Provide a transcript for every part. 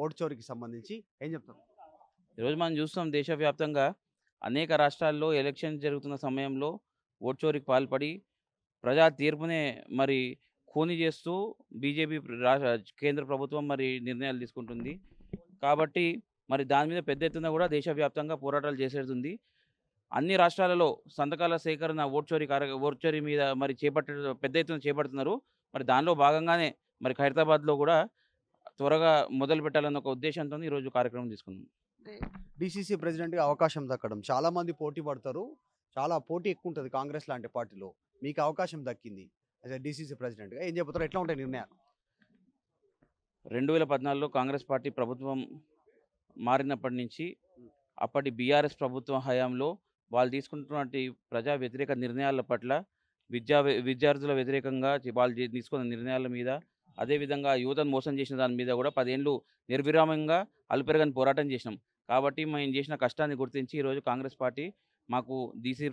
Vote చోరీకి సంబంధించి ఏం చెప్తారు? ఈరోజు మనం చూస్తున్నాం దేశవ్యాప్తంగా అనేక రాష్ట్రాల్లో ఎలక్షన్ జరుగుతున్న సమయంలో ఓటు చోరీకి పాల్పడి ప్రజా తీర్పునే మరి ఖూనీ చేస్తూ బీజేపీ కేంద్ర ప్రభుత్వం మరి నిర్ణయాలు తీసుకుంటుంది. కాబట్టి మరి దాని మీద పెద్ద ఎత్తున కూడా దేశవ్యాప్తంగా పోరాటాలు చేసేదుంది. అన్ని రాష్ట్రాలలో సంతకాల సేకరణ ఓటు చోరీ మీద మరి పెద్ద ఎత్తున చేపడుతున్నారు. మరి దానిలో భాగంగానే మరి ఖైరతాబాద్‌లో కూడా త్వరగా మొదలుపెట్టాలన్న ఒక ఉద్దేశంతోని ఈరోజు కార్యక్రమం తీసుకున్నాం. అంటే డీసీసీ ప్రెసిడెంట్‌గా అవకాశం దక్కడం చాలామంది పోటీ పడతారు. చాలా పోటీ ఎక్కువుంటది కాంగ్రెస్ లాంటి పార్టీలో. మీకు అవకాశం దక్కింది. యాస్ ఎ డీసీసీ ప్రెసిడెంట్‌గా ఏం చెబుతారు? ఎట్లా ఉంటాయి నిర్ణయాలు? 2014లో కాంగ్రెస్ పార్టీ ప్రభుత్వం మారినప్పటి నుంచి అప్పటి బీఆర్ఎస్ ప్రభుత్వం హయాంలో వాళ్ళు తీసుకుంటున్నటువంటి ప్రజా వ్యతిరేక నిర్ణయాల పట్ల విద్యార్థుల వ్యతిరేకంగా వాళ్ళు తీసుకున్న నిర్ణయాల మీద, అదేవిధంగా యువతను మోసం చేసిన దాని మీద కూడా 10 ఏళ్ళు నిర్విరామంగా అలుపెరగని పోరాటం చేసినాం. కాబట్టి మేము చేసిన కష్టాన్ని గుర్తించి ఈరోజు కాంగ్రెస్ పార్టీ మాకు డీసీ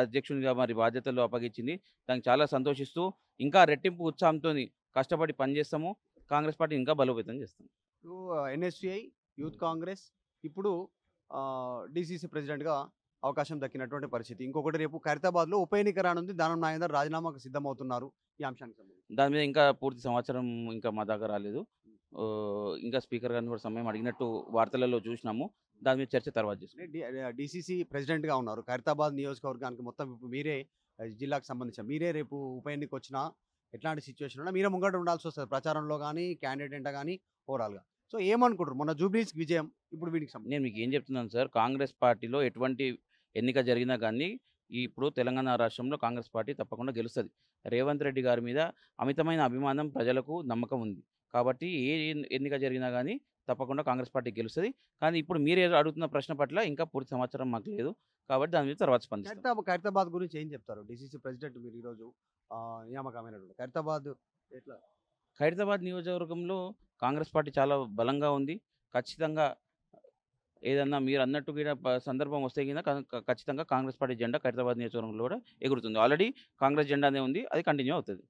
అధ్యక్షునిగా మరి బాధ్యతలు అప్పగించింది. దానికి చాలా సంతోషిస్తూ ఇంకా రెట్టింపు ఉత్సాహంతోని కష్టపడి పనిచేస్తాము. కాంగ్రెస్ పార్టీ ఇంకా బలోపేతం చేస్తాం. ఇప్పుడు ఎన్ఎస్‌యుఐ, యూత్ కాంగ్రెస్ ఇప్పుడు డీసీసీ ప్రెసిడెంట్‌గా అవకాశం దక్కినటువంటి పరిస్థితి. ఇంకొకటి రేపు ఖైరతాబాద్‌లో ఉప ఎన్నిక రానుంది. దానం నాగేందర్ రాజీనామాకు సిద్ధమవుతున్నారు. ఈ అంశానికి సంబంధించి. దాని మీద ఇంకా పూర్తి సమాచారం ఇంకా మా దాకా రాలేదు. ఇంకా స్పీకర్ గారిని కూడా సమయం అడిగినట్టు వార్తలలో చూసినాము. దాని మీద చర్చ తర్వాత అంటే చేసుకుందాం. డీసీసీ ప్రెసిడెంట్‌గా ఉన్నారు. ఖైరతాబాద్ నియోజకవర్గానికి మొత్తం ఇప్పుడు మీరే జిల్లాకు సంబంధించి మీరే రేపు ఉప ఎన్నికొచ్చినా ఎట్లాంటి సిట్యుయేషన్ ఉన్నా మీరే ముంగట ఉండాల్సొస్తది. ప్రచారంలో గాని, క్యాండిడేట్‌గా గాని ఓవరాల్‌గా. సో ఏమనుకుంటారు? మొన్న జూబ్లీస్‌కి విజయం. ఇప్పుడు వీటికి నేను మీకు ఏం చెప్తున్నాను సార్, కాంగ్రెస్ పార్టీలో ఎటువంటి ఎన్నిక జరిగినా గానీ, ఇప్పుడు తెలంగాణ రాష్ట్రంలో కాంగ్రెస్ పార్టీ తప్పకుండా గెలుస్తది. రేవంత్ రెడ్డి గారి మీద అమితమైన అభిమానం, ప్రజలకు నమ్మకం ఉంది. కాబట్టి ఏ ఎన్నిక జరిగినా గానీ తప్పకుండా కాంగ్రెస్ పార్టీ గెలుస్తది. కానీ ఇప్పుడు మీరే అడుగుతున్న ప్రశ్న పట్ల ఇంకా పూర్తి సమాచారం మాకు లేదు. కాబట్టి దాని మీద తర్వాత స్పందిస్తాం. ఖైరతాబాద్ గురించి ఏం చెప్తారు? డీసీసీ ప్రెసిడెంట్ మీరు ఈరోజు నియామకమైనటువంటి ఖైరతాబాద్ ఎట్లా? ఖైరతాబాద్ నియోజకవర్గంలో కాంగ్రెస్ పార్టీ చాలా బలంగా ఉంది. ఖచ్చితంగా ఏదన్నా మీరన్నట్టు గిన సందర్భం వస్తే గిన ఖచ్చితంగా కాంగ్రెస్ పార్టీ జెండా ఖైరతాబాద్ నియోజకవర్గంలో కూడా ఎగురుతుంది. ఆల్రెడీ కాంగ్రెస్ జెండానే ఉంది. అది కంటిన్యూ అవుతది.